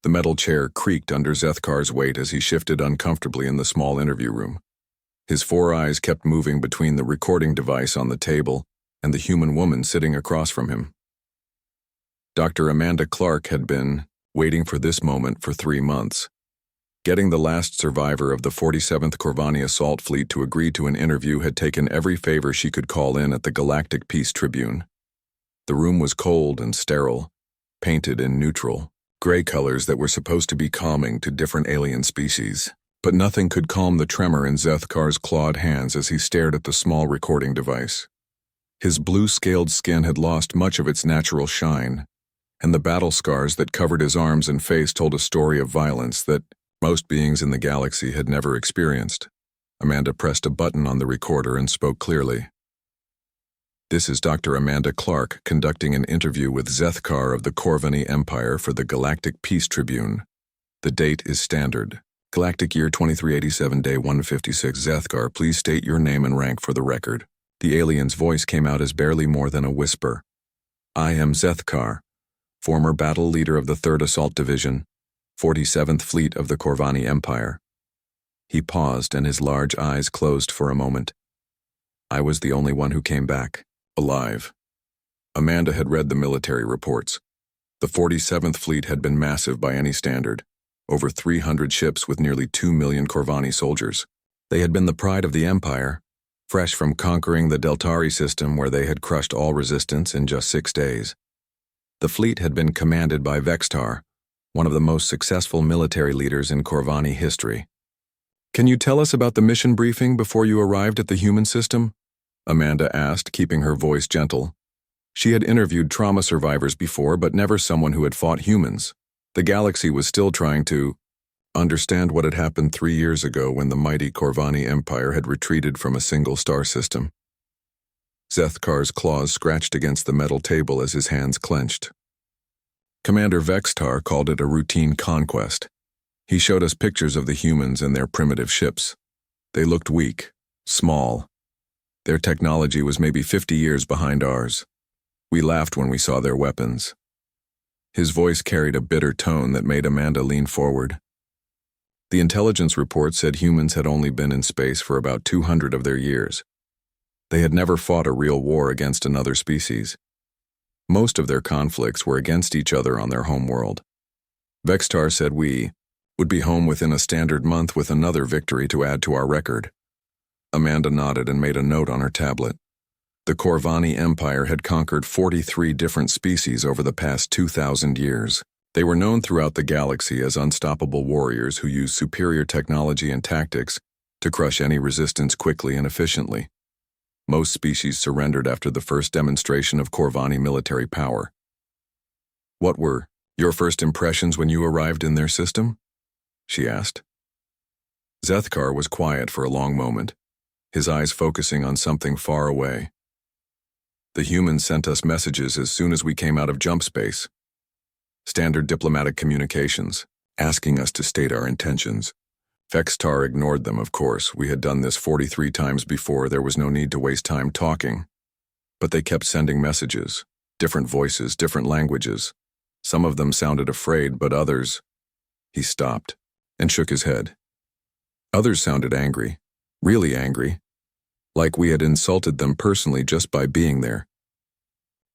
The metal chair creaked under Zethkar's weight as he shifted uncomfortably in the small interview room. His four eyes kept moving between the recording device on the table and the human woman sitting across from him. Dr. Amanda Clark had been waiting for this moment for 3 months. Getting the last survivor of the 47th Corvani Assault Fleet to agree to an interview had taken every favor she could call in at the Galactic Peace Tribune. The room was cold and sterile, painted in neutral, gray colors that were supposed to be calming to different alien species. But nothing could calm the tremor in Zethkar's clawed hands as he stared at the small recording device. His blue-scaled skin had lost much of its natural shine, and the battle scars that covered his arms and face told a story of violence that most beings in the galaxy had never experienced. Amanda pressed a button on the recorder and spoke clearly. "This is Dr. Amanda Clark conducting an interview with Zethkar of the Corvani Empire for the Galactic Peace Tribune. The date is standard. Galactic Year 2387, Day 156. Zethkar, please state your name and rank for the record." The alien's voice came out as barely more than a whisper. "I am Zethkar, former battle leader of the 3rd Assault Division, 47th Fleet of the Corvani Empire." He paused and his large eyes closed for a moment. "I was the only one who came back, alive." Amanda had read the military reports. The 47th Fleet had been massive by any standard. Over 300 ships with nearly 2 million Corvani soldiers. They had been the pride of the Empire, fresh from conquering the Deltari system where they had crushed all resistance in just 6 days. The fleet had been commanded by Vextar, one of the most successful military leaders in Corvani history. "Can you tell us about the mission briefing before you arrived at the human system?" Amanda asked, keeping her voice gentle. She had interviewed trauma survivors before, but never someone who had fought humans. The galaxy was still trying to understand what had happened 3 years ago when the mighty Corvani Empire had retreated from a single star system. Zethkar's claws scratched against the metal table as his hands clenched. Commander Vextar called it a routine conquest. He showed us pictures of the humans and their primitive ships. They looked weak, small. Their technology was maybe 50 years behind ours. We laughed when we saw their weapons. His voice carried a bitter tone that made Amanda lean forward. The intelligence report said humans had only been in space for about 200 of their years. They had never fought a real war against another species. Most of their conflicts were against each other on their home world. Vextar said we would be home within a standard month with another victory to add to our record. Amanda nodded and made a note on her tablet. The Corvani Empire had conquered 43 different species over the past 2,000 years. They were known throughout the galaxy as unstoppable warriors who used superior technology and tactics to crush any resistance quickly and efficiently. Most species surrendered after the first demonstration of Corvani military power. "What were your first impressions when you arrived in their system?" she asked. Zethkar was quiet for a long moment, his eyes focusing on something far away. "The humans sent us messages as soon as we came out of jump space. Standard diplomatic communications, asking us to state our intentions. Vextar ignored them, of course. We had done this 43 times before. There was no need to waste time talking. But they kept sending messages, different voices, different languages. Some of them sounded afraid, but others..." He stopped and shook his head. "Others sounded angry, really angry. Like we had insulted them personally just by being there."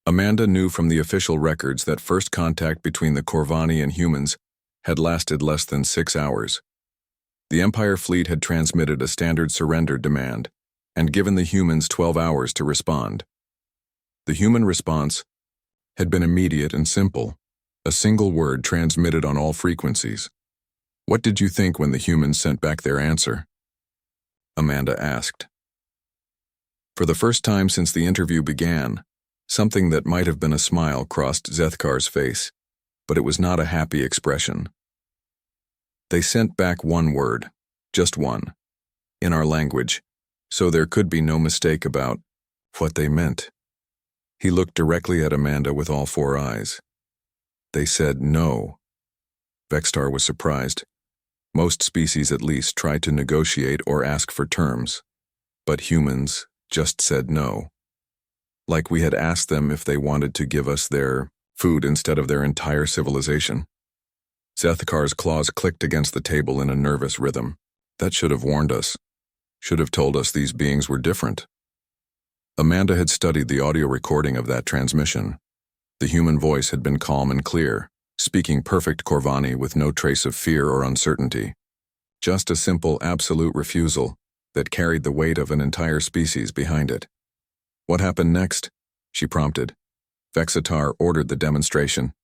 Amanda knew from the official records that first contact between the Corvani and humans had lasted less than 6 hours. The Empire fleet had transmitted a standard surrender demand and given the humans 12 hours to respond. The human response had been immediate and simple, a single word transmitted on all frequencies. "What did you think when the humans sent back their answer?" Amanda asked. For the first time since the interview began, something that might have been a smile crossed Zethkar's face, but it was not a happy expression. "They sent back one word, just one, in our language, so there could be no mistake about what they meant." He looked directly at Amanda with all 4 eyes. "They said no." Vextar was surprised. Most species at least tried to negotiate or ask for terms, but humans just said no. Like we had asked them if they wanted to give us their food instead of their entire civilization. Zethkar's claws clicked against the table in a nervous rhythm. That should have warned us. Should have told us these beings were different. Amanda had studied the audio recording of that transmission. The human voice had been calm and clear, speaking perfect Corvani with no trace of fear or uncertainty. Just a simple, absolute refusal that carried the weight of an entire species behind it. What happened next? She prompted. Vexitar ordered the demonstration.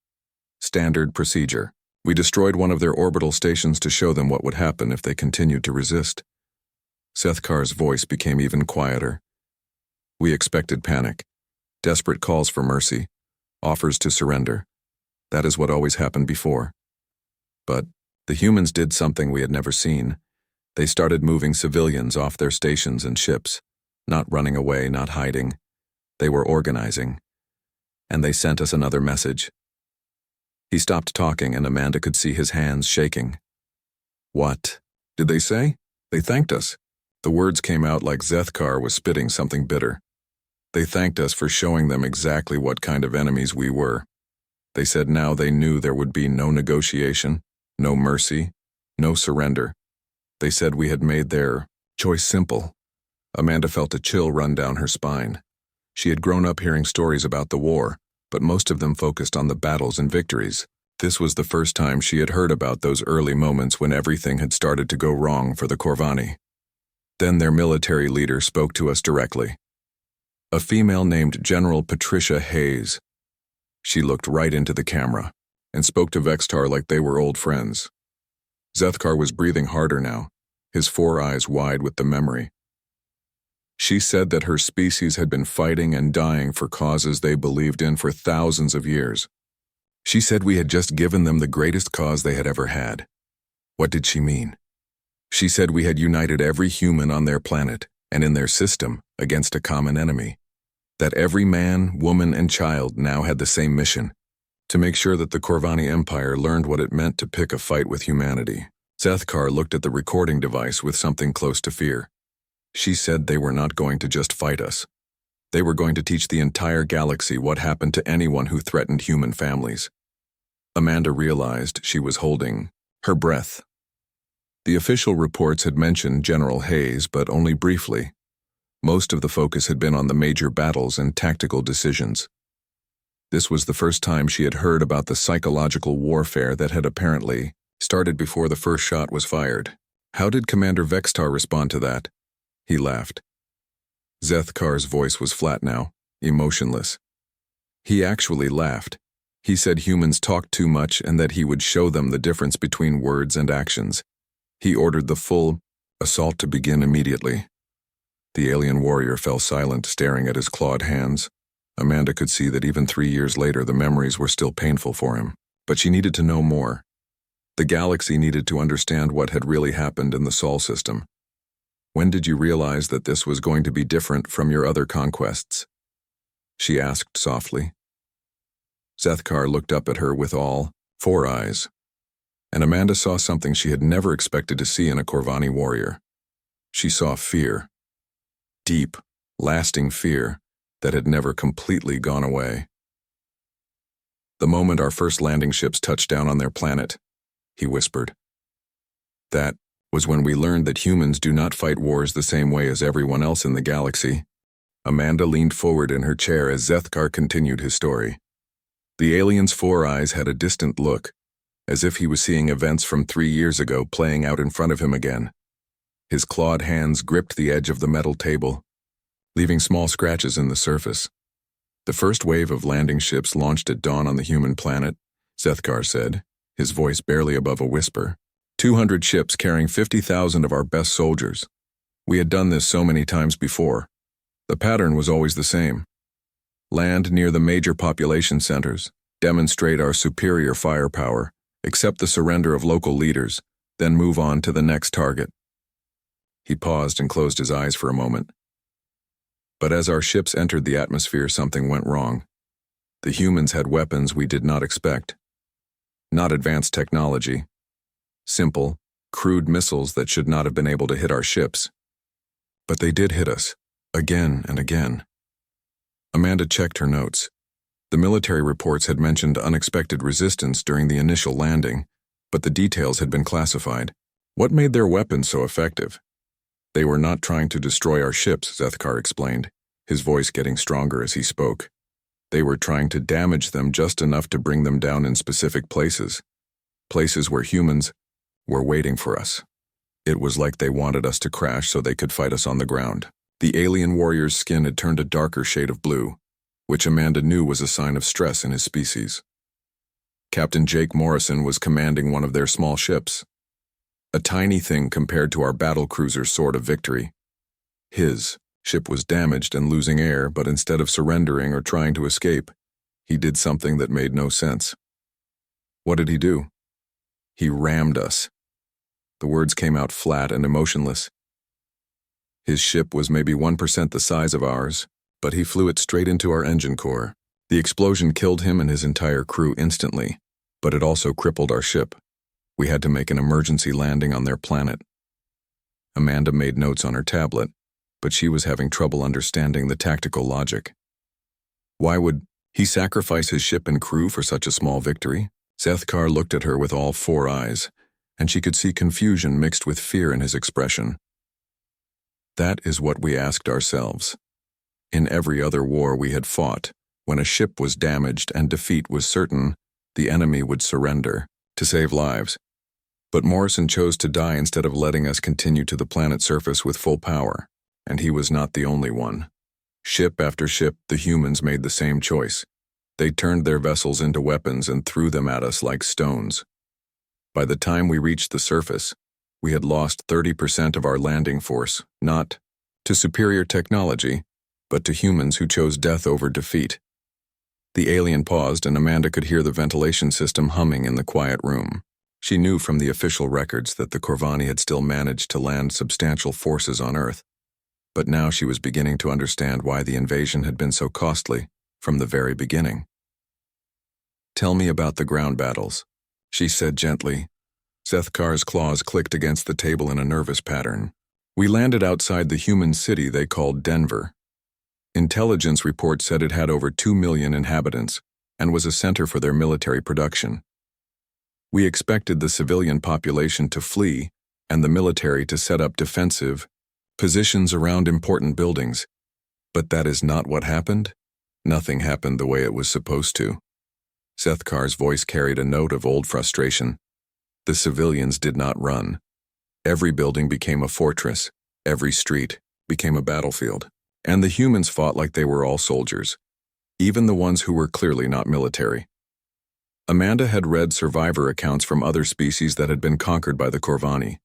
Standard procedure. We destroyed one of their orbital stations to show them what would happen if they continued to resist. Zethkar's voice became even quieter. We expected panic, desperate calls for mercy, offers to surrender. That is what always happened before. But the humans did something we had never seen. They started moving civilians off their stations and ships, not running away, not hiding. They were organizing. And they sent us another message. He stopped talking and Amanda could see his hands shaking. What did they say? They thanked us. The words came out like Zethkar was spitting something bitter. They thanked us for showing them exactly what kind of enemies we were. They said now they knew there would be no negotiation, no mercy, no surrender. They said we had made their choice simple. Amanda felt a chill run down her spine. She had grown up hearing stories about the war, but most of them focused on the battles and victories. This was the first time she had heard about those early moments when everything had started to go wrong for the Corvani. Then their military leader spoke to us directly. A female named General Patricia Hayes. She looked right into the camera and spoke to Vextar like they were old friends. Zethkar was breathing harder now, his 4 eyes wide with the memory. She said that her species had been fighting and dying for causes they believed in for thousands of years. She said we had just given them the greatest cause they had ever had. What did she mean? She said we had united every human on their planet and in their system against a common enemy. That every man, woman, and child now had the same mission, to make sure that the Corvani Empire learned what it meant to pick a fight with humanity. Zethkar looked at the recording device with something close to fear. She said they were not going to just fight us. They were going to teach the entire galaxy what happened to anyone who threatened human families. Amanda realized she was holding her breath. The official reports had mentioned General Hayes, but only briefly. Most of the focus had been on the major battles and tactical decisions. This was the first time she had heard about the psychological warfare that had apparently started before the first shot was fired. How did Commander Vextar respond to that? He laughed. Zethkar's voice was flat now, emotionless. He actually laughed. He said humans talked too much and that he would show them the difference between words and actions. He ordered the full assault to begin immediately. The alien warrior fell silent, staring at his clawed hands. Amanda could see that even 3 years later the memories were still painful for him. But she needed to know more. The galaxy needed to understand what had really happened in the Sol system. When did you realize that this was going to be different from your other conquests? She asked softly. Zethkar looked up at her with all 4 eyes. And Amanda saw something she had never expected to see in a Corvani warrior. She saw fear. Deep, lasting fear that had never completely gone away. The moment our first landing ships touched down on their planet, he whispered. That was when we learned that humans do not fight wars the same way as everyone else in the galaxy. Amanda leaned forward in her chair as Zethkar continued his story. The alien's 4 eyes had a distant look, as if he was seeing events from 3 years ago playing out in front of him again. His clawed hands gripped the edge of the metal table, leaving small scratches in the surface. The first wave of landing ships launched at dawn on the human planet, Zethkar said, his voice barely above a whisper. 200 ships carrying 50,000 of our best soldiers. We had done this so many times before. The pattern was always the same. Land near the major population centers, demonstrate our superior firepower, accept the surrender of local leaders, then move on to the next target. He paused and closed his eyes for a moment. But as our ships entered the atmosphere, something went wrong. The humans had weapons we did not expect. Not advanced technology. Simple, crude missiles that should not have been able to hit our ships. But they did hit us, again and again. Amanda checked her notes. The military reports had mentioned unexpected resistance during the initial landing, but the details had been classified. What made their weapons so effective? They were not trying to destroy our ships, Zethkar explained, his voice getting stronger as he spoke. They were trying to damage them just enough to bring them down in specific places. Places where humans were waiting for us. It was like they wanted us to crash so they could fight us on the ground. The alien warrior's skin had turned a darker shade of blue, which Amanda knew was a sign of stress in his species. Captain Jake Morrison was commanding one of their small ships. A tiny thing compared to our battlecruiser's Sword of Victory. His ship was damaged and losing air, but instead of surrendering or trying to escape, he did something that made no sense. What did he do? He rammed us. The words came out flat and emotionless. His ship was maybe 1% the size of ours, but he flew it straight into our engine core. The explosion killed him and his entire crew instantly, but it also crippled our ship. We had to make an emergency landing on their planet. Amanda made notes on her tablet, but she was having trouble understanding the tactical logic. Why would he sacrifice his ship and crew for such a small victory? Zethkar looked at her with all four eyes, and she could see confusion mixed with fear in his expression. That is what we asked ourselves. In every other war we had fought, when a ship was damaged and defeat was certain, the enemy would surrender to save lives. But Morrison chose to die instead of letting us continue to the planet's surface with full power, and he was not the only one. Ship after ship, the humans made the same choice. They turned their vessels into weapons and threw them at us like stones. By the time we reached the surface, we had lost 30% of our landing force, not to superior technology, but to humans who chose death over defeat. The alien paused, and Amanda could hear the ventilation system humming in the quiet room. She knew from the official records that the Corvani had still managed to land substantial forces on Earth, but now she was beginning to understand why the invasion had been so costly from the very beginning. "Tell me about the ground battles," she said gently. Zethkar's claws clicked against the table in a nervous pattern. "We landed outside the human city they called Denver. Intelligence reports said it had over 2 million inhabitants and was a center for their military production. We expected the civilian population to flee and the military to set up defensive positions around important buildings, but that is not what happened. Nothing happened the way it was supposed to." Zethkar's voice carried a note of old frustration. The civilians did not run. Every building became a fortress, every street became a battlefield, and the humans fought like they were all soldiers, even the ones who were clearly not military. Amanda had read survivor accounts from other species that had been conquered by the Corvani.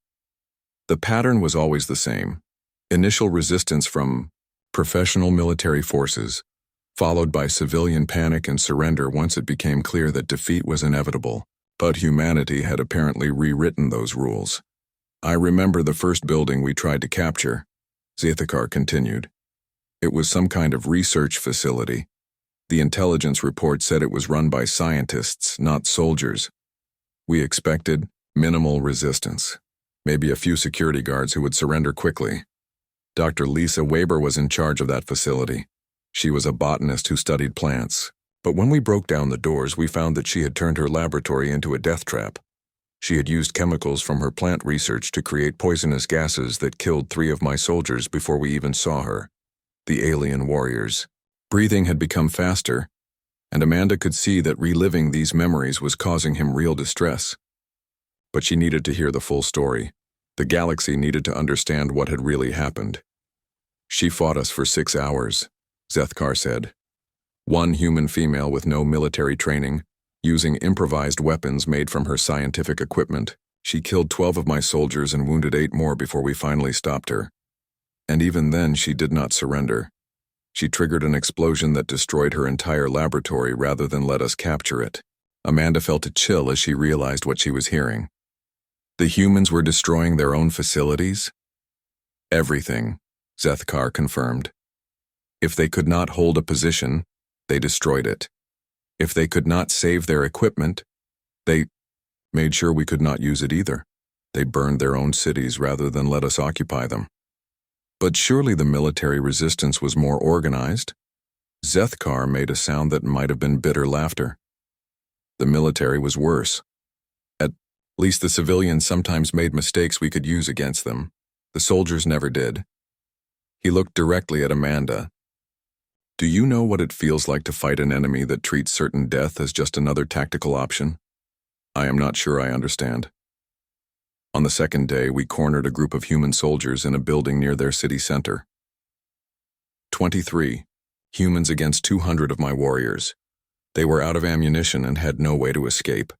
The pattern was always the same: initial resistance from professional military forces, followed by civilian panic and surrender once it became clear that defeat was inevitable. But humanity had apparently rewritten those rules. "I remember the first building we tried to capture," Zethkar continued. "It was some kind of research facility. The intelligence report said it was run by scientists, not soldiers. We expected minimal resistance, maybe a few security guards who would surrender quickly. Dr. Lisa Weber was in charge of that facility. She was a botanist who studied plants. But when we broke down the doors, we found that she had turned her laboratory into a death trap. She had used chemicals from her plant research to create poisonous gases that killed 3 of my soldiers before we even saw her, the alien warriors. Breathing had become faster, and Amanda could see that reliving these memories was causing him real distress. But she needed to hear the full story. The galaxy needed to understand what had really happened. "She fought us for 6 hours, Zethkar said. One human female with no military training, using improvised weapons made from her scientific equipment. She killed 12 of my soldiers and wounded 8 more before we finally stopped her. And even then she did not surrender. She triggered an explosion that destroyed her entire laboratory rather than let us capture it." Amanda felt a chill as she realized what she was hearing. The humans were destroying their own facilities? "Everything," Zethkar confirmed. "If they could not hold a position, they destroyed it. If they could not save their equipment, they made sure we could not use it either. They burned their own cities rather than let us occupy them." "But surely the military resistance was more organized?" Zethkar made a sound that might have been bitter laughter. "The military was worse. At least the civilians sometimes made mistakes we could use against them. The soldiers never did. He looked directly at Amanda. Do you know what it feels like to fight an enemy that treats certain death as just another tactical option? I am not sure I understand. On the second day, we cornered a group of human soldiers in a building near their city center. 23. Humans against 200 of my warriors. They were out of ammunition and had no way to escape.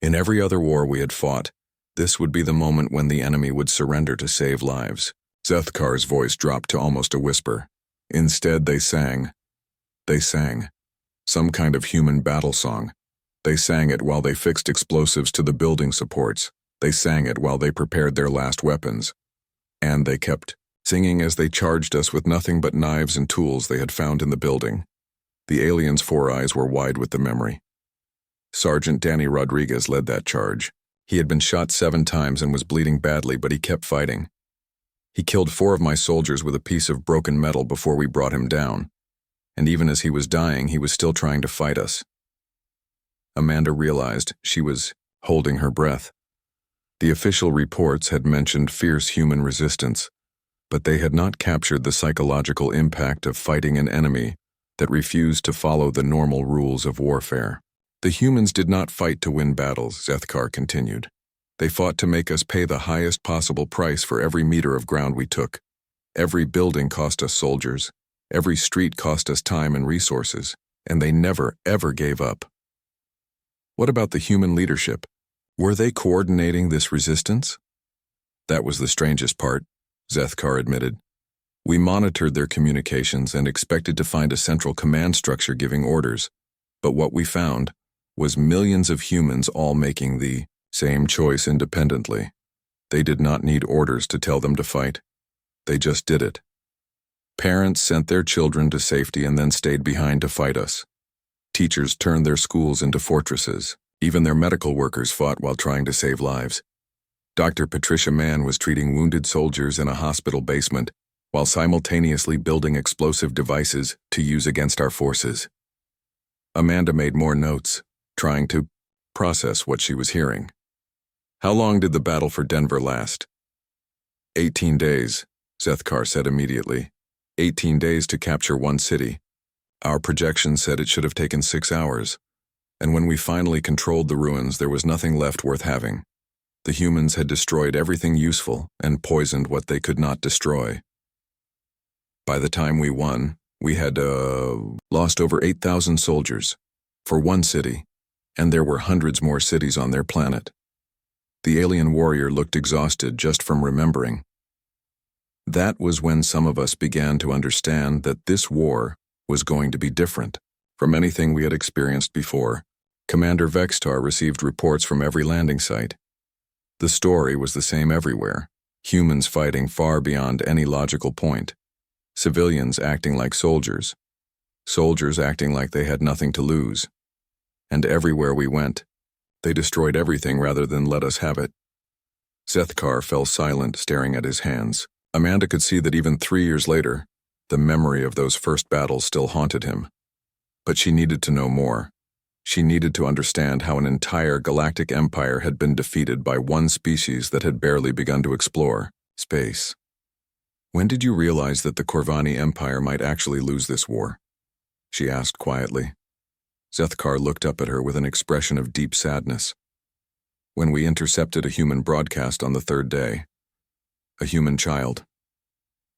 In every other war we had fought, this would be the moment when the enemy would surrender to save lives. Zethkar's voice dropped to almost a whisper. Instead, they sang. They sang. Some kind of human battle song. They sang it while they fixed explosives to the building supports. They sang it while they prepared their last weapons. And they kept singing as they charged us with nothing but knives and tools they had found in the building. The aliens' 4 eyes were wide with the memory. Sergeant Danny Rodriguez led that charge. He had been shot 7 times and was bleeding badly, but he kept fighting. He killed 4 of my soldiers with a piece of broken metal before we brought him down. And even as he was dying, he was still trying to fight us. Amanda realized she was holding her breath. The official reports had mentioned fierce human resistance, but they had not captured the psychological impact of fighting an enemy that refused to follow the normal rules of warfare. The humans did not fight to win battles, Zethkar continued. They fought to make us pay the highest possible price for every meter of ground we took. Every building cost us soldiers. Every street cost us time and resources, and they never, ever gave up. What about the human leadership? Were they coordinating this resistance? That was the strangest part, Zethkar admitted. We monitored their communications and expected to find a central command structure giving orders, but what we found was millions of humans all making the same choice independently. They did not need orders to tell them to fight. They just did it. Parents sent their children to safety and then stayed behind to fight us. Teachers turned their schools into fortresses. Even their medical workers fought while trying to save lives. Dr. Patricia Mann was treating wounded soldiers in a hospital basement while simultaneously building explosive devices to use against our forces. Amanda made more notes, trying to process what she was hearing. How long did the battle for Denver last? 18 days, Zethkar said immediately. 18 days to capture one city. Our projections said it should have taken 6 hours. And when we finally controlled the ruins, there was nothing left worth having. The humans had destroyed everything useful and poisoned what they could not destroy. By the time we won, we had lost over 8,000 soldiers for one city, and there were hundreds more cities on their planet. The alien warrior looked exhausted just from remembering. That was when some of us began to understand that this war was going to be different from anything we had experienced before. Commander Vextar received reports from every landing site. The story was the same everywhere, humans fighting far beyond any logical point, civilians acting like soldiers, soldiers acting like they had nothing to lose. And everywhere we went, they destroyed everything rather than let us have it. Zethkar fell silent, staring at his hands. Amanda could see that even 3 years later, the memory of those first battles still haunted him. But she needed to know more. She needed to understand how an entire galactic empire had been defeated by one species that had barely begun to explore space. When did you realize that the Corvani Empire might actually lose this war? She asked quietly. Zethkar looked up at her with an expression of deep sadness. When we intercepted a human broadcast on the 3rd day. A human child.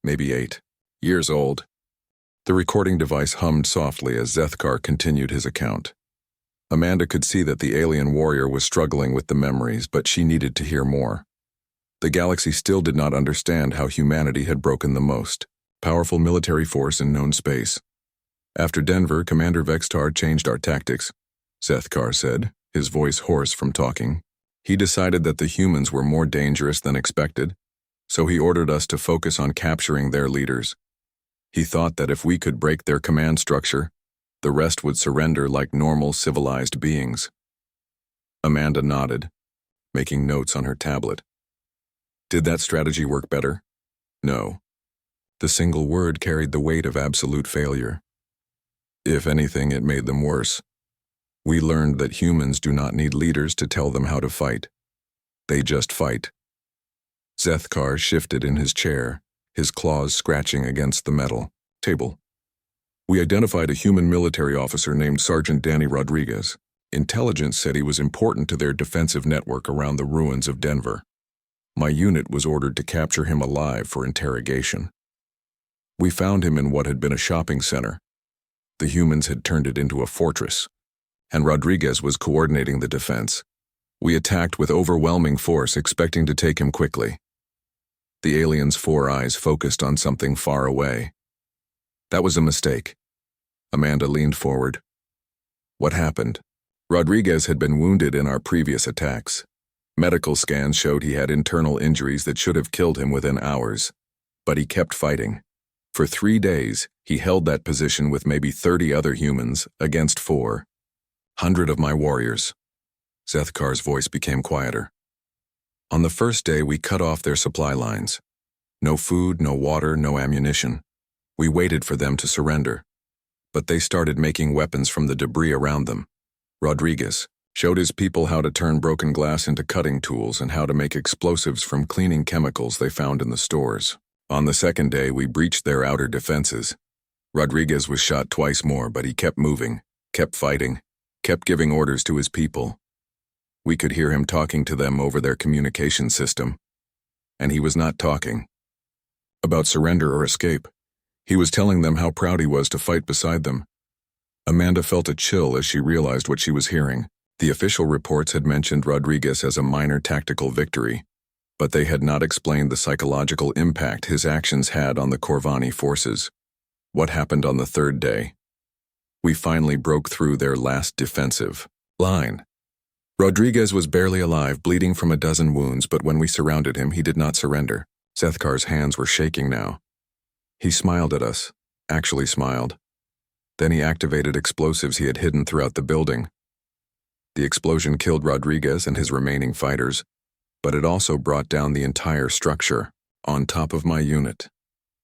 Maybe 8 years old. The recording device hummed softly as Zethkar continued his account. Amanda could see that the alien warrior was struggling with the memories, but she needed to hear more. The galaxy still did not understand how humanity had broken the most powerful military force in known space. After Denver, Commander Vextar changed our tactics, Zethkar said, his voice hoarse from talking. He decided that the humans were more dangerous than expected, so he ordered us to focus on capturing their leaders. He thought that if we could break their command structure, the rest would surrender like normal civilized beings. Amanda nodded, making notes on her tablet. Did that strategy work better? No. The single word carried the weight of absolute failure. If anything, it made them worse. We learned that humans do not need leaders to tell them how to fight. They just fight. Zethkar shifted in his chair, his claws scratching against the metal table. We identified a human military officer named Sergeant Danny Rodriguez. Intelligence said he was important to their defensive network around the ruins of Denver. My unit was ordered to capture him alive for interrogation. We found him in what had been a shopping center. The humans had turned it into a fortress, and Rodriguez was coordinating the defense. We attacked with overwhelming force, expecting to take him quickly. The alien's 4 eyes focused on something far away. That was a mistake. Amanda leaned forward. What happened? Rodriguez had been wounded in our previous attacks. Medical scans showed he had internal injuries that should have killed him within hours. But he kept fighting. For 3 days, he held that position with maybe 30 other humans against 400 of my warriors. Zethkar's voice became quieter. On the first day, we cut off their supply lines. No food, no water, no ammunition. We waited for them to surrender. But they started making weapons from the debris around them. Rodriguez showed his people how to turn broken glass into cutting tools and how to make explosives from cleaning chemicals they found in the stores. On the second day, we breached their outer defenses. Rodriguez was shot twice more, but he kept moving, kept fighting, kept giving orders to his people. We could hear him talking to them over their communication system. And he was not talking about surrender or escape. He was telling them how proud he was to fight beside them. Amanda felt a chill as she realized what she was hearing. The official reports had mentioned Rodriguez as a minor tactical victory, but they had not explained the psychological impact his actions had on the Corvani forces. What happened on the third day? We finally broke through their last defensive line. Rodriguez was barely alive, bleeding from a dozen wounds, but when we surrounded him, he did not surrender. Zethkar's hands were shaking now. He smiled at us, actually smiled. Then he activated explosives he had hidden throughout the building. The explosion killed Rodriguez and his remaining fighters, but it also brought down the entire structure, on top of my unit.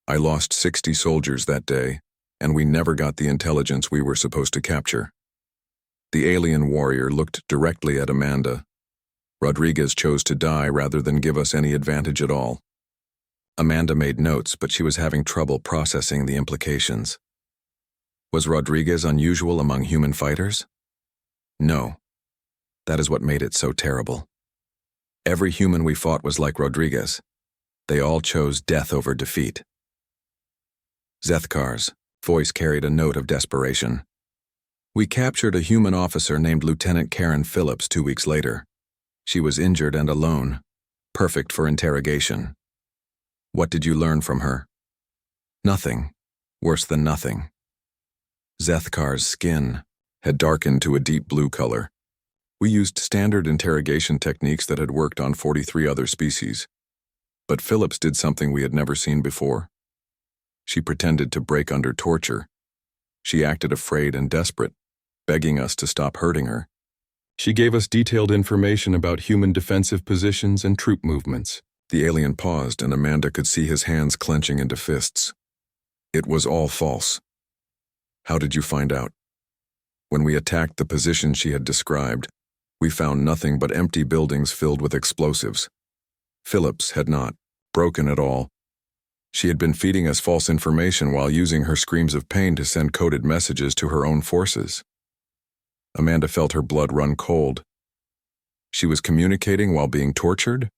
I lost 60 soldiers that day, and we never got the intelligence we were supposed to capture. The alien warrior looked directly at Amanda. Rodriguez chose to die rather than give us any advantage at all. Amanda made notes, but she was having trouble processing the implications. Was Rodriguez unusual among human fighters? No. That is what made it so terrible. Every human we fought was like Rodriguez. They all chose death over defeat. Zethkar's voice carried a note of desperation. We captured a human officer named Lieutenant Karen Phillips 2 weeks later. She was injured and alone, perfect for interrogation. What did you learn from her? Nothing. Worse than nothing. Zethkar's skin had darkened to a deep blue color. We used standard interrogation techniques that had worked on 43 other species. But Phillips did something we had never seen before. She pretended to break under torture. She acted afraid and desperate, begging us to stop hurting her. She gave us detailed information about human defensive positions and troop movements. The alien paused, and Amanda could see his hands clenching into fists. It was all false. How did you find out? When we attacked the position she had described, we found nothing but empty buildings filled with explosives. Phillips had not broken at all. She had been feeding us false information while using her screams of pain to send coded messages to her own forces. Amanda felt her blood run cold. She was communicating while being tortured?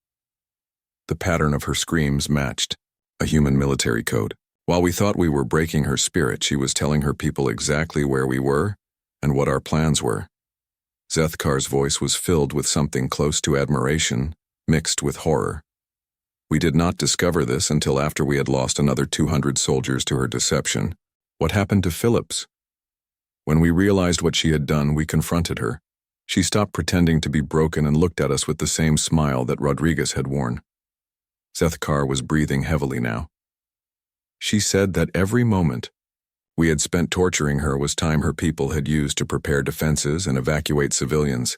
The pattern of her screams matched a human military code. While we thought we were breaking her spirit, she was telling her people exactly where we were and what our plans were. Zethkar's voice was filled with something close to admiration, mixed with horror. We did not discover this until after we had lost another 200 soldiers to her deception. What happened to Phillips? When we realized what she had done, we confronted her. She stopped pretending to be broken and looked at us with the same smile that Rodriguez had worn. Zethkar was breathing heavily now. She said that every moment we had spent torturing her was time her people had used to prepare defenses and evacuate civilians.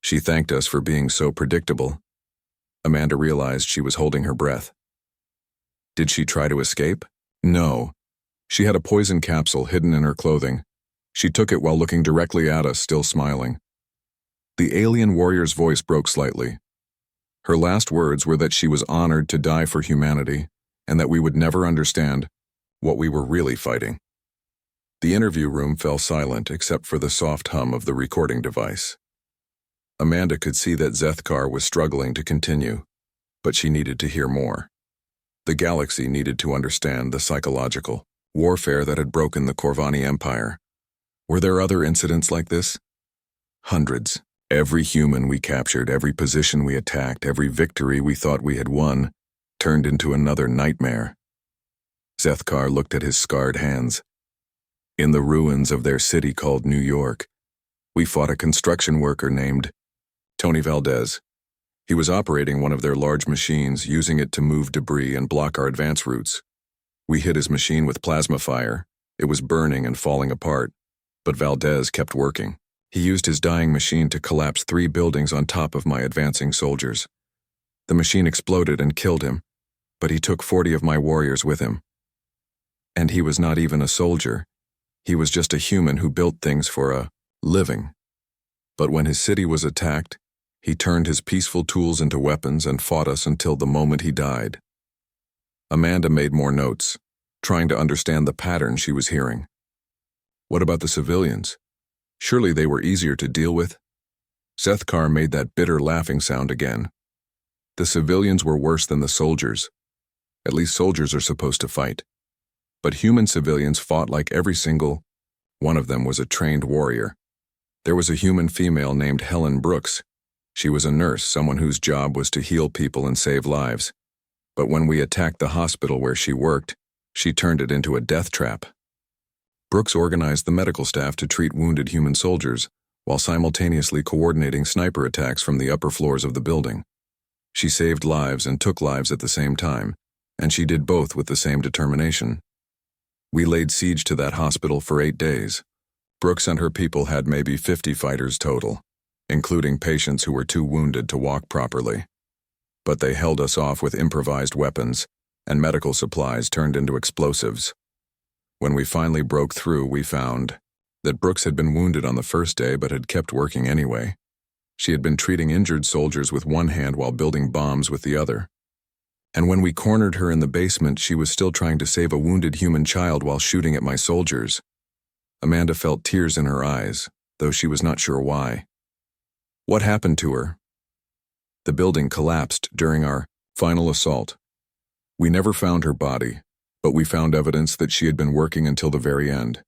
She thanked us for being so predictable. Amanda realized she was holding her breath. Did she try to escape? No. She had a poison capsule hidden in her clothing. She took it while looking directly at us, still smiling. The alien warrior's voice broke slightly. Her last words were that she was honored to die for humanity and that we would never understand what we were really fighting. The interview room fell silent except for the soft hum of the recording device. Amanda could see that Zethkar was struggling to continue, but she needed to hear more. The galaxy needed to understand the psychological warfare that had broken the Corvani Empire. Were there other incidents like this? Hundreds. Every human we captured, every position we attacked, every victory we thought we had won, turned into another nightmare. Zethkar looked at his scarred hands. In the ruins of their city called New York, we fought a construction worker named Tony Valdez. He was operating one of their large machines, using it to move debris and block our advance routes. We hit his machine with plasma fire. It was burning and falling apart, but Valdez kept working. He used his dying machine to collapse 3 buildings on top of my advancing soldiers. The machine exploded and killed him, but he took 40 of my warriors with him. And he was not even a soldier. He was just a human who built things for a living. But when his city was attacked, he turned his peaceful tools into weapons and fought us until the moment he died. Amanda made more notes, trying to understand the pattern she was hearing. What about the civilians? Surely they were easier to deal with? Zethkar made that bitter laughing sound again. The civilians were worse than the soldiers. At least soldiers are supposed to fight. But human civilians fought like every single one of them was a trained warrior. There was a human female named Helen Brooks. She was a nurse, someone whose job was to heal people and save lives. But when we attacked the hospital where she worked, she turned it into a death trap. Brooks organized the medical staff to treat wounded human soldiers, while simultaneously coordinating sniper attacks from the upper floors of the building. She saved lives and took lives at the same time, and she did both with the same determination. We laid siege to that hospital for 8 days. Brooks and her people had maybe 50 fighters total, including patients who were too wounded to walk properly. But they held us off with improvised weapons, and medical supplies turned into explosives. When we finally broke through, we found that Brooks had been wounded on the first day but had kept working anyway. She had been treating injured soldiers with one hand while building bombs with the other. And when we cornered her in the basement, she was still trying to save a wounded human child while shooting at my soldiers. Amanda felt tears in her eyes, though she was not sure why. What happened to her? The building collapsed during our final assault. We never found her body, but we found evidence that she had been working until the very end.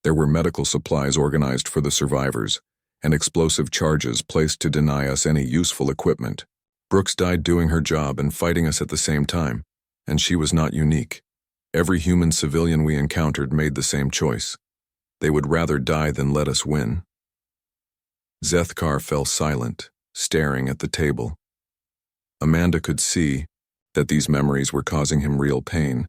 There were medical supplies organized for the survivors, and explosive charges placed to deny us any useful equipment. Brooks died doing her job and fighting us at the same time, and she was not unique. Every human civilian we encountered made the same choice. They would rather die than let us win. Zethkar fell silent, staring at the table. Amanda could see that these memories were causing him real pain,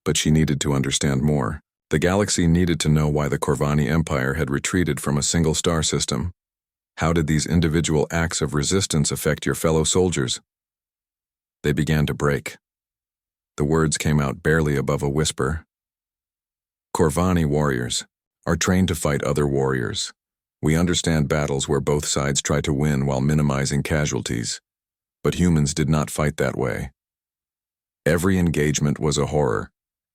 but she needed to understand more. The galaxy needed to know why the Corvani Empire had retreated from a single star system. How did these individual acts of resistance affect your fellow soldiers? They began to break. The words came out barely above a whisper. Corvani warriors are trained to fight other warriors. We understand battles where both sides try to win while minimizing casualties. But humans did not fight that way. Every engagement was a horror.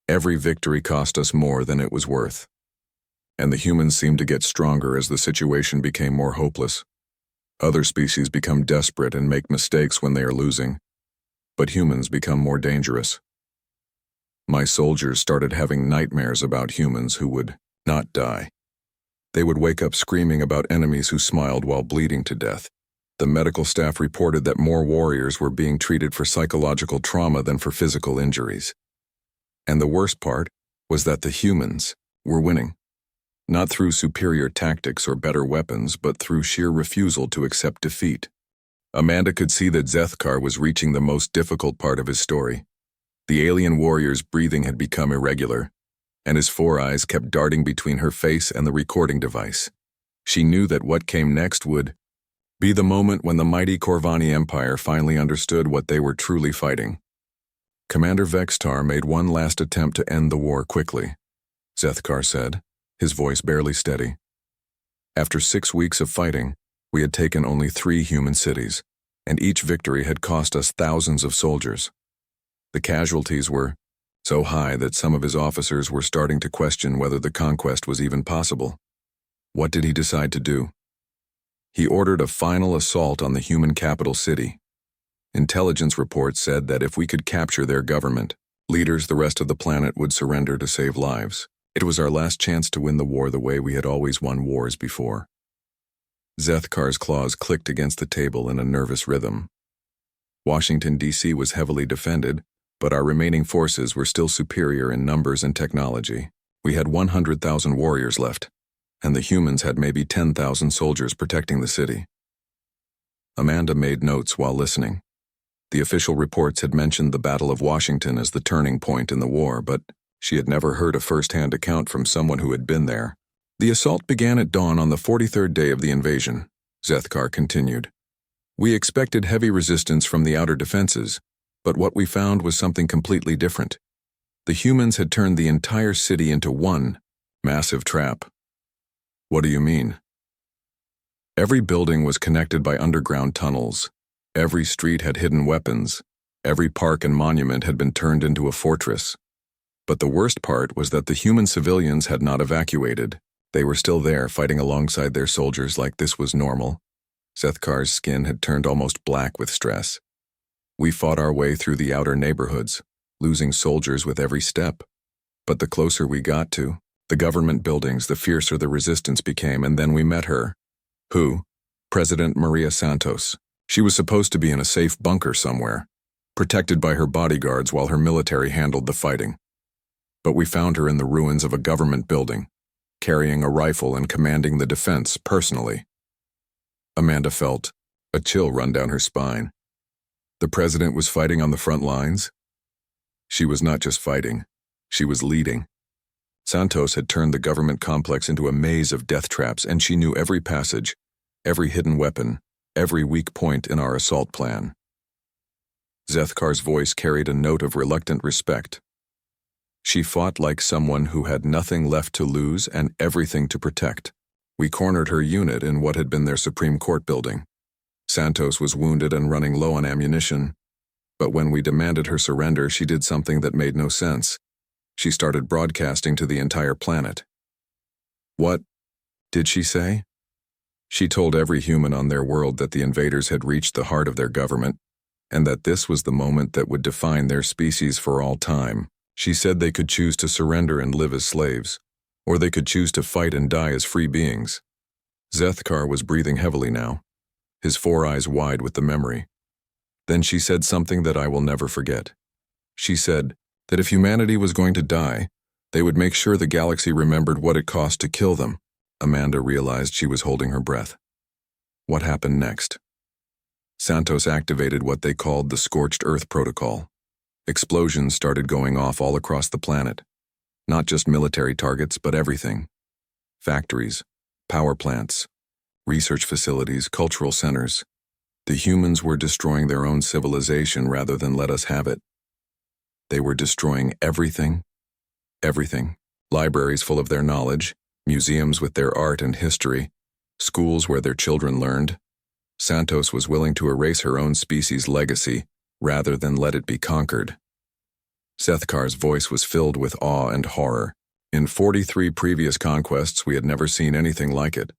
Every victory cost us more than it was worth. And the humans seemed to get stronger as the situation became more hopeless. Other species become desperate and make mistakes when they are losing. But humans become more dangerous. My soldiers started having nightmares about humans who would not die. They would wake up screaming about enemies who smiled while bleeding to death. The medical staff reported that more warriors were being treated for psychological trauma than for physical injuries. And the worst part was that the humans were winning. Not through superior tactics or better weapons, but through sheer refusal to accept defeat. Amanda could see that Zethkar was reaching the most difficult part of his story. The alien warrior's breathing had become irregular, and his 4 eyes kept darting between her face and the recording device. She knew that what came next would be the moment when the mighty Corvani Empire finally understood what they were truly fighting. Commander Vextar made one last attempt to end the war quickly, Zethkar said, his voice barely steady. After 6 weeks of fighting, we had taken only 3 human cities. and each victory had cost us thousands of soldiers. The casualties were so high that some of his officers were starting to question whether the conquest was even possible. What did he decide to do? He ordered a final assault on the human capital city. Intelligence reports said that if we could capture their government, leaders the rest of the planet would surrender to save lives. It was our last chance to win the war the way we had always won wars before. Zethkar's claws clicked against the table in a nervous rhythm. Washington, D.C. was heavily defended, but our remaining forces were still superior in numbers and technology. We had 100,000 warriors left, and the humans had maybe 10,000 soldiers protecting the city. Amanda made notes while listening. The official reports had mentioned the Battle of Washington as the turning point in the war, but she had never heard a first-hand account from someone who had been there. The assault began at dawn on the 43rd day of the invasion, Zethkar continued. We expected heavy resistance from the outer defenses, but what we found was something completely different. The humans had turned the entire city into one massive trap. What do you mean? Every building was connected by underground tunnels. Every street had hidden weapons. Every park and monument had been turned into a fortress. But the worst part was that the human civilians had not evacuated. They were still there, fighting alongside their soldiers like this was normal. Zethkar's skin had turned almost black with stress. We fought our way through the outer neighborhoods, losing soldiers with every step. But the closer we got to the government buildings, the fiercer the resistance became, and then we met her. Who? President Maria Santos. She was supposed to be in a safe bunker somewhere, protected by her bodyguards while her military handled the fighting. But we found her in the ruins of a government building, carrying a rifle and commanding the defense personally. Amanda felt a chill run down her spine. The president was fighting on the front lines? She was not just fighting, she was leading. Santos had turned the government complex into a maze of death traps, and she knew every passage, every hidden weapon, every weak point in our assault plan. Zethkar's voice carried a note of reluctant respect. She fought like someone who had nothing left to lose and everything to protect. We cornered her unit in what had been their Supreme Court building. Santos was wounded and running low on ammunition, but when we demanded her surrender, she did something that made no sense. She started broadcasting to the entire planet. What did she say? She told every human on their world that the invaders had reached the heart of their government, and that this was the moment that would define their species for all time. She said they could choose to surrender and live as slaves, or they could choose to fight and die as free beings. Zethkar was breathing heavily now, his 4 eyes wide with the memory. Then she said something that I will never forget. She said that if humanity was going to die, they would make sure the galaxy remembered what it cost to kill them. Amanda realized she was holding her breath. What happened next? Santos activated what they called the Scorched Earth Protocol. Explosions started going off all across the planet. Not just military targets, but everything. Factories, power plants, research facilities, cultural centers. The humans were destroying their own civilization rather than let us have it. They were destroying everything. Everything. Libraries full of their knowledge, museums with their art and history, schools where their children learned. Santos was willing to erase her own species' legacy rather than let it be conquered. Zethkar's voice was filled with awe and horror. In 43 previous conquests, we had never seen anything like it.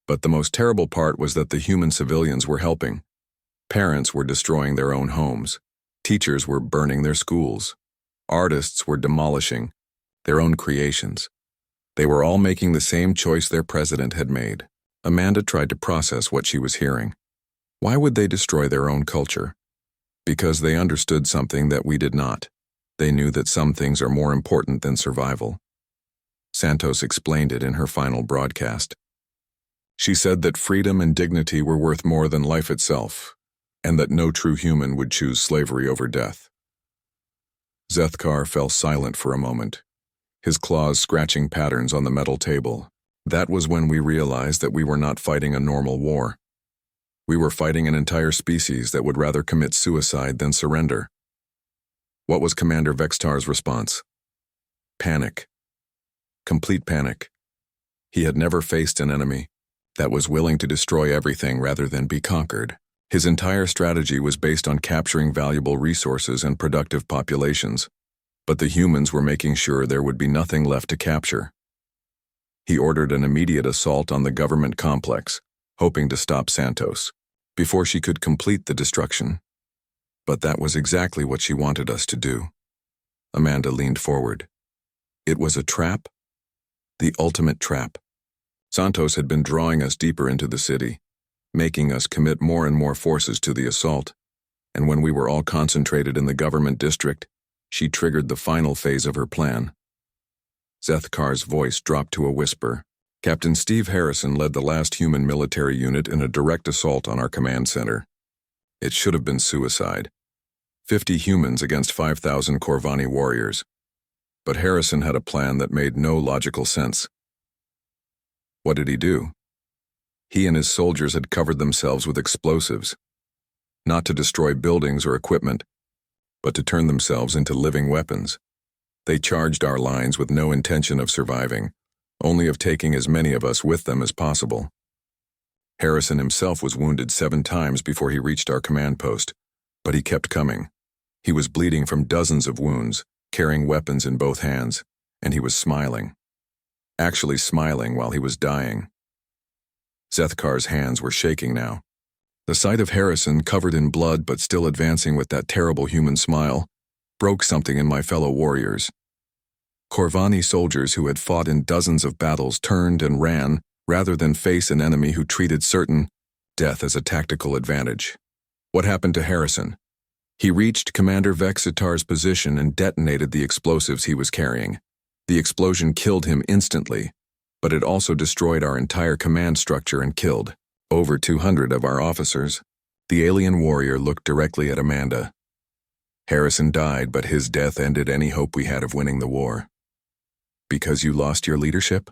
But the most terrible part was that the human civilians were helping. Parents were destroying their own homes. Teachers were burning their schools. Artists were demolishing their own creations. They were all making the same choice their president had made. Amanda tried to process what she was hearing. Why would they destroy their own culture? Because they understood something that we did not. They knew that some things are more important than survival. Santos explained it in her final broadcast. She said that freedom and dignity were worth more than life itself, and that no true human would choose slavery over death. Zethkar fell silent for a moment, his claws scratching patterns on the metal table. That was when we realized that we were not fighting a normal war. We were fighting an entire species that would rather commit suicide than surrender. What was Commander Vextar's response? Panic. Complete panic. He had never faced an enemy that was willing to destroy everything rather than be conquered. His entire strategy was based on capturing valuable resources and productive populations, but the humans were making sure there would be nothing left to capture. He ordered an immediate assault on the government complex, hoping to stop Santos before she could complete the destruction. But that was exactly what she wanted us to do. Amanda leaned forward. It was a trap? The ultimate trap. Santos had been drawing us deeper into the city, making us commit more and more forces to the assault, and when we were all concentrated in the government district, she triggered the final phase of her plan. Zethkar's voice dropped to a whisper. Captain Steve Harrison led the last human military unit in a direct assault on our command center. It should have been suicide. 50 humans against 5,000 Corvani warriors. But Harrison had a plan that made no logical sense. What did he do? He and his soldiers had covered themselves with explosives, not to destroy buildings or equipment, but to turn themselves into living weapons. They charged our lines with no intention of surviving, only of taking as many of us with them as possible. Harrison himself was wounded 7 times before he reached our command post, but he kept coming. He was bleeding from dozens of wounds, carrying weapons in both hands, and he was smiling. Actually smiling while he was dying. Zethkar's hands were shaking now. The sight of Harrison, covered in blood but still advancing with that terrible human smile, broke something in my fellow warriors. Corvani soldiers who had fought in dozens of battles turned and ran rather than face an enemy who treated certain death as a tactical advantage. What happened to Harrison? He reached Commander Vexitar's position and detonated the explosives he was carrying. The explosion killed him instantly, but it also destroyed our entire command structure and killed over 200 of our officers. The alien warrior looked directly at Amanda. Harrison died, but his death ended any hope we had of winning the war. Because you lost your leadership?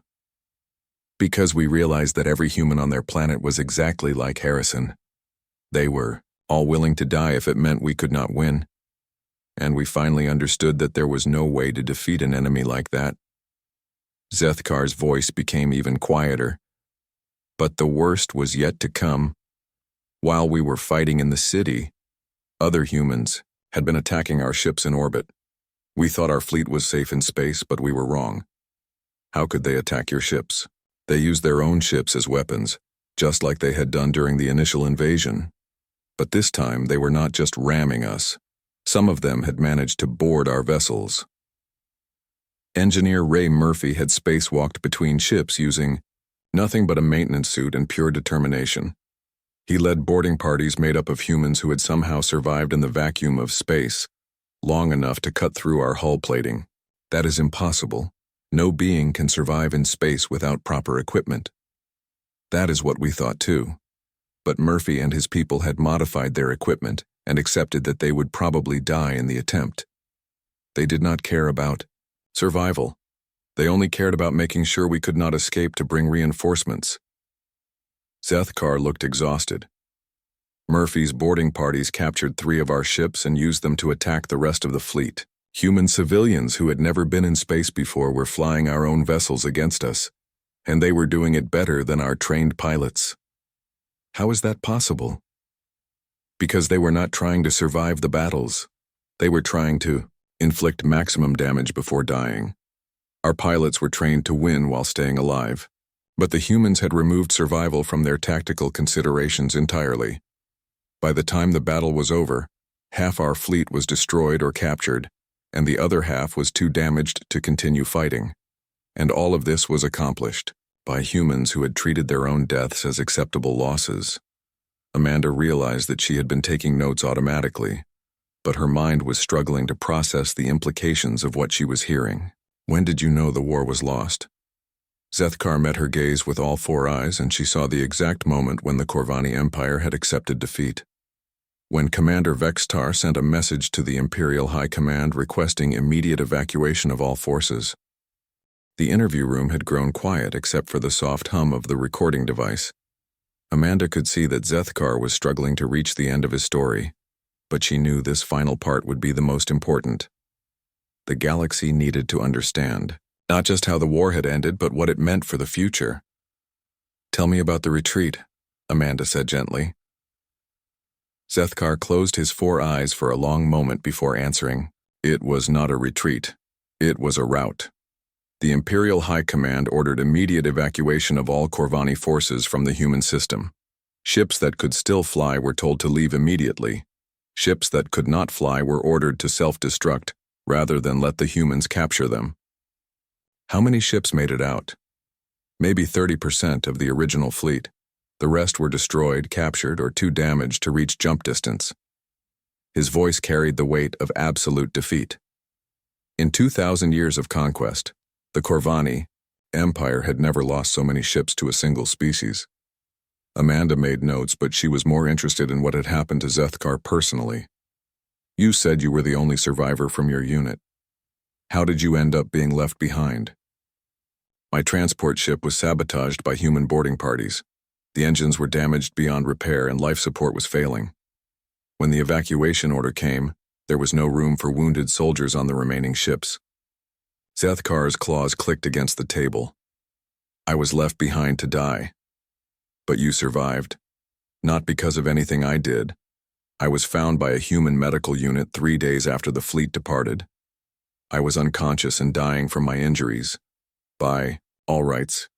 Because we realized that every human on their planet was exactly like Harrison. They were all willing to die if it meant we could not win. And we finally understood that there was no way to defeat an enemy like that. Zethkar's voice became even quieter. But the worst was yet to come. While we were fighting in the city, other humans had been attacking our ships in orbit. We thought our fleet was safe in space, but we were wrong. How could they attack your ships? They used their own ships as weapons, just like they had done during the initial invasion. But this time, they were not just ramming us. Some of them had managed to board our vessels. Engineer Ray Murphy had spacewalked between ships using nothing but a maintenance suit and pure determination. He led boarding parties made up of humans who had somehow survived in the vacuum of space, long enough to cut through our hull plating. That is impossible. No being can survive in space without proper equipment. That is what we thought too. But Murphy and his people had modified their equipment and accepted that they would probably die in the attempt. They did not care about survival. They only cared about making sure we could not escape to bring reinforcements. Zethkar looked exhausted. Murphy's boarding parties captured 3 of our ships and used them to attack the rest of the fleet. Human civilians who had never been in space before were flying our own vessels against us, and they were doing it better than our trained pilots. How is that possible? Because they were not trying to survive the battles. They were trying to inflict maximum damage before dying. Our pilots were trained to win while staying alive, but the humans had removed survival from their tactical considerations entirely. By the time the battle was over, half our fleet was destroyed or captured, and the other half was too damaged to continue fighting. And all of this was accomplished by humans who had treated their own deaths as acceptable losses. Amanda realized that she had been taking notes automatically, but her mind was struggling to process the implications of what she was hearing. When did you know the war was lost? Zethkar met her gaze with all 4 eyes, and she saw the exact moment when the Corvani Empire had accepted defeat. When Commander Vextar sent a message to the Imperial High Command requesting immediate evacuation of all forces. The interview room had grown quiet except for the soft hum of the recording device. Amanda could see that Zethkar was struggling to reach the end of his story, but she knew this final part would be the most important. The galaxy needed to understand, not just how the war had ended, but what it meant for the future. "Tell me about the retreat," Amanda said gently. Zethkar closed his 4 eyes for a long moment before answering. It was not a retreat. It was a rout. The Imperial High Command ordered immediate evacuation of all Corvani forces from the human system. Ships that could still fly were told to leave immediately. Ships that could not fly were ordered to self-destruct rather than let the humans capture them. How many ships made it out? Maybe 30% of the original fleet. The rest were destroyed, captured, or too damaged to reach jump distance. His voice carried the weight of absolute defeat. In 2,000 years of conquest, the Corvani Empire had never lost so many ships to a single species. Amanda made notes, but she was more interested in what had happened to Zethkar personally. You said you were the only survivor from your unit. How did you end up being left behind? My transport ship was sabotaged by human boarding parties. The engines were damaged beyond repair and life support was failing. When the evacuation order came, there was no room for wounded soldiers on the remaining ships. Zethkar's claws clicked against the table. I was left behind to die. But you survived. Not because of anything I did. I was found by a human medical unit 3 days after the fleet departed. I was unconscious and dying from my injuries. By all rights,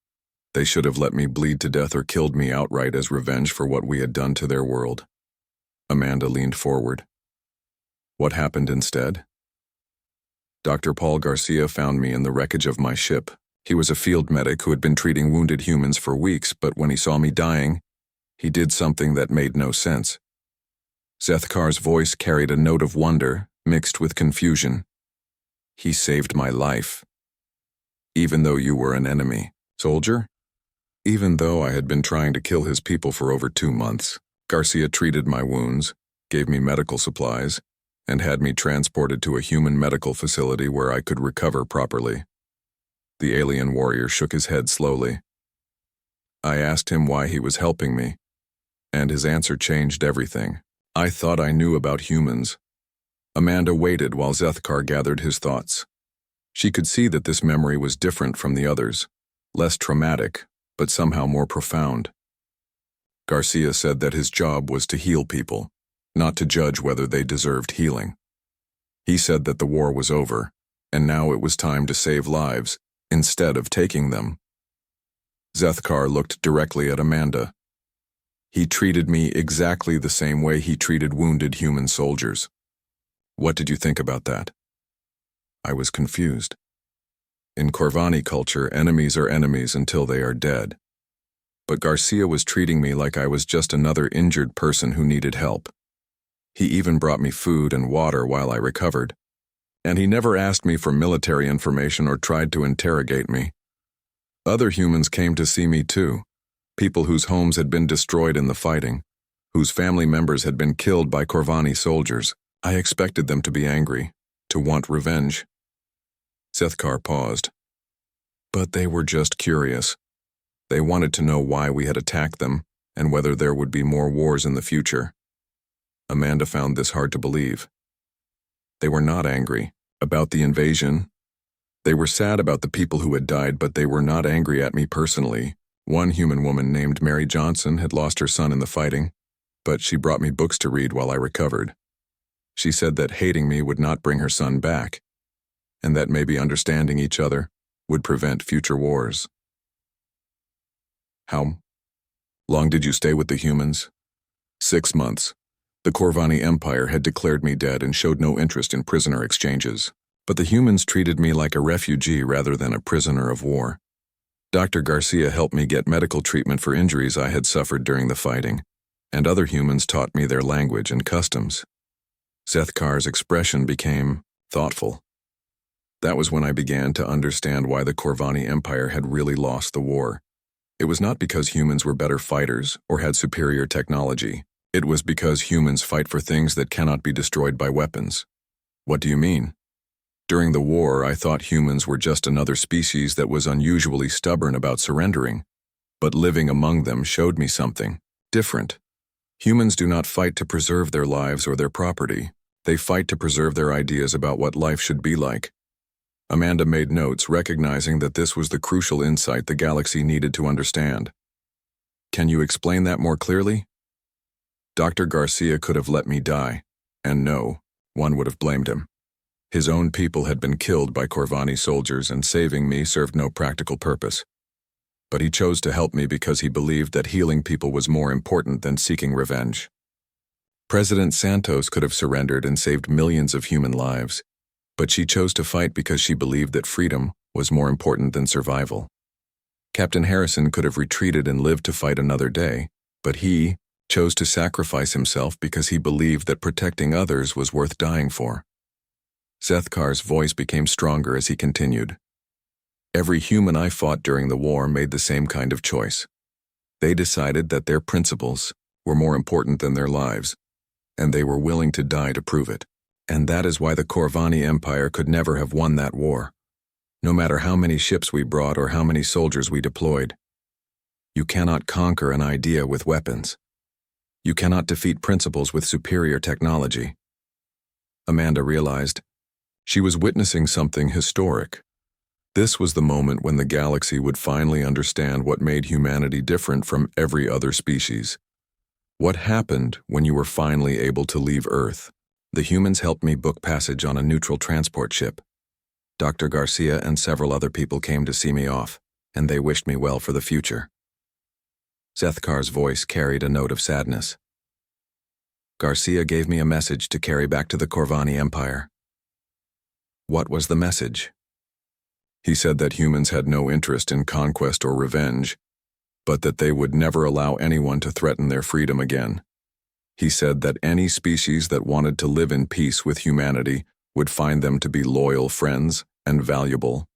they should have let me bleed to death or killed me outright as revenge for what we had done to their world. Amanda leaned forward. What happened instead? Dr. Paul Garcia found me in the wreckage of my ship. He was a field medic who had been treating wounded humans for weeks, but when he saw me dying, he did something that made no sense. Zethkar's voice carried a note of wonder, mixed with confusion. He saved my life. Even though you were an enemy. Soldier? Even though I had been trying to kill his people for over 2 months, Garcia treated my wounds, gave me medical supplies, and had me transported to a human medical facility where I could recover properly. The alien warrior shook his head slowly. I asked him why he was helping me, and his answer changed everything. I thought I knew about humans. Amanda waited while Zethkar gathered his thoughts. She could see that this memory was different from the others, less traumatic, but somehow more profound. Garcia said that his job was to heal people, not to judge whether they deserved healing. He said that the war was over, and now it was time to save lives, instead of taking them. Zethkar looked directly at Amanda. He treated me exactly the same way he treated wounded human soldiers. What did you think about that? I was confused. In Corvani culture, enemies are enemies until they are dead. But Garcia was treating me like I was just another injured person who needed help. He even brought me food and water while I recovered. And he never asked me for military information or tried to interrogate me. Other humans came to see me too, people whose homes had been destroyed in the fighting, whose family members had been killed by Corvani soldiers. I expected them to be angry, to want revenge. Zethkar paused. But they were just curious. They wanted to know why we had attacked them and whether there would be more wars in the future. Amanda found this hard to believe. They were not angry about the invasion. They were sad about the people who had died, but they were not angry at me personally. One human woman named Mary Johnson had lost her son in the fighting, but she brought me books to read while I recovered. She said that hating me would not bring her son back, and that maybe understanding each other would prevent future wars. How long did you stay with the humans? 6 months. The Corvani Empire had declared me dead and showed no interest in prisoner exchanges, but the humans treated me like a refugee rather than a prisoner of war. Dr. Garcia helped me get medical treatment for injuries I had suffered during the fighting, and other humans taught me their language and customs. Zethkar's expression became thoughtful. That was when I began to understand why the Corvani Empire had really lost the war. It was not because humans were better fighters or had superior technology. It was because humans fight for things that cannot be destroyed by weapons. What do you mean? During the war, I thought humans were just another species that was unusually stubborn about surrendering. But living among them showed me something different. Humans do not fight to preserve their lives or their property. They fight to preserve their ideas about what life should be like. Amanda made notes, recognizing that this was the crucial insight the galaxy needed to understand. Can you explain that more clearly? Dr. Garcia could have let me die, and no, one would have blamed him. His own people had been killed by Corvani soldiers, and saving me served no practical purpose. But he chose to help me because he believed that healing people was more important than seeking revenge. President Santos could have surrendered and saved millions of human lives, but she chose to fight because she believed that freedom was more important than survival. Captain Harrison could have retreated and lived to fight another day, but he chose to sacrifice himself because he believed that protecting others was worth dying for. Zethkar's voice became stronger as he continued. Every human I fought during the war made the same kind of choice. They decided that their principles were more important than their lives, and they were willing to die to prove it. And that is why the Corvani Empire could never have won that war, no matter how many ships we brought or how many soldiers we deployed. You cannot conquer an idea with weapons. You cannot defeat principles with superior technology. Amanda realized she was witnessing something historic. This was the moment when the galaxy would finally understand what made humanity different from every other species. What happened when you were finally able to leave Earth? The humans helped me book passage on a neutral transport ship. Dr. Garcia and several other people came to see me off, and they wished me well for the future. Zethkar's voice carried a note of sadness. Garcia gave me a message to carry back to the Corvani Empire. What was the message? He said that humans had no interest in conquest or revenge, but that they would never allow anyone to threaten their freedom again. He said that any species that wanted to live in peace with humanity would find them to be loyal friends and valuable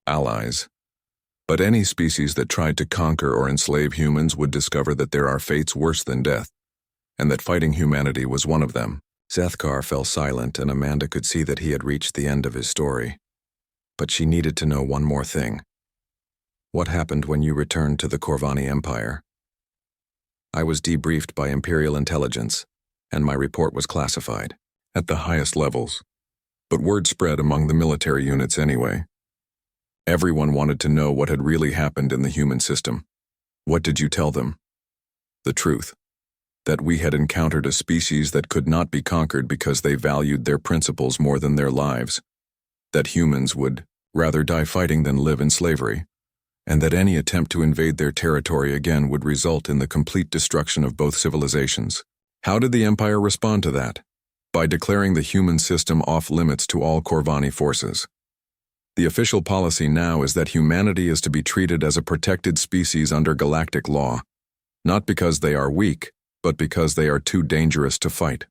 allies. But any species that tried to conquer or enslave humans would discover that there are fates worse than death, and that fighting humanity was one of them. Zethkar fell silent, and Amanda could see that he had reached the end of his story. But she needed to know one more thing. What happened when you returned to the Corvani Empire? I was debriefed by Imperial Intelligence, and my report was classified at the highest levels. But word spread among the military units anyway. Everyone wanted to know what had really happened in the human system. What did you tell them? The truth. That we had encountered a species that could not be conquered because they valued their principles more than their lives. That humans would rather die fighting than live in slavery. And that any attempt to invade their territory again would result in the complete destruction of both civilizations. How did the Empire respond to that? By declaring the human system off-limits to all Corvani forces. The official policy now is that humanity is to be treated as a protected species under galactic law, not because they are weak, but because they are too dangerous to fight.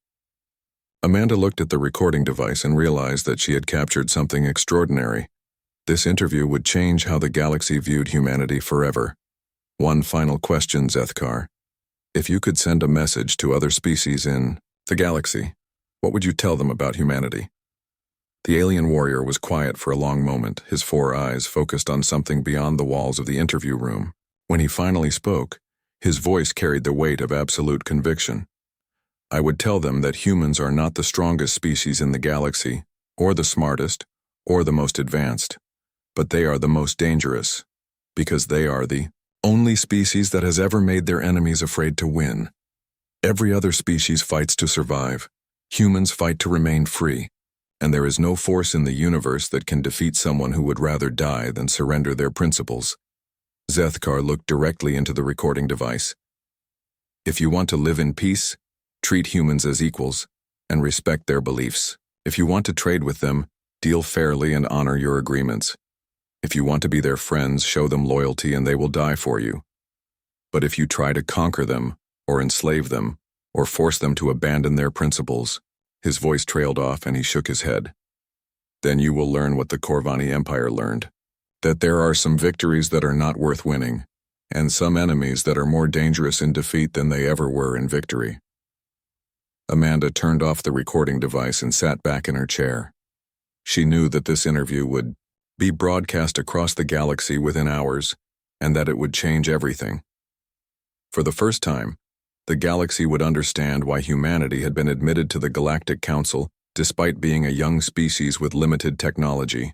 Amanda looked at the recording device and realized that she had captured something extraordinary. This interview would change how the galaxy viewed humanity forever. One final question, Zethkar. If you could send a message to other species in the galaxy, what would you tell them about humanity? The alien warrior was quiet for a long moment, his 4 eyes focused on something beyond the walls of the interview room. When he finally spoke, his voice carried the weight of absolute conviction. I would tell them that humans are not the strongest species in the galaxy, or the smartest, or the most advanced. But they are the most dangerous, because they are the only species that has ever made their enemies afraid to win. Every other species fights to survive. Humans fight to remain free, and there is no force in the universe that can defeat someone who would rather die than surrender their principles. Zethkar looked directly into the recording device. If you want to live in peace, treat humans as equals, and respect their beliefs. If you want to trade with them, deal fairly and honor your agreements. If you want to be their friends, show them loyalty and they will die for you. But if you try to conquer them, or enslave them, or force them to abandon their principles, his voice trailed off and he shook his head. Then you will learn what the Corvani Empire learned, that there are some victories that are not worth winning, and some enemies that are more dangerous in defeat than they ever were in victory. Amanda turned off the recording device and sat back in her chair. She knew that this interview would be broadcast across the galaxy within hours, and that it would change everything. For the first time, the galaxy would understand why humanity had been admitted to the Galactic Council despite being a young species with limited technology.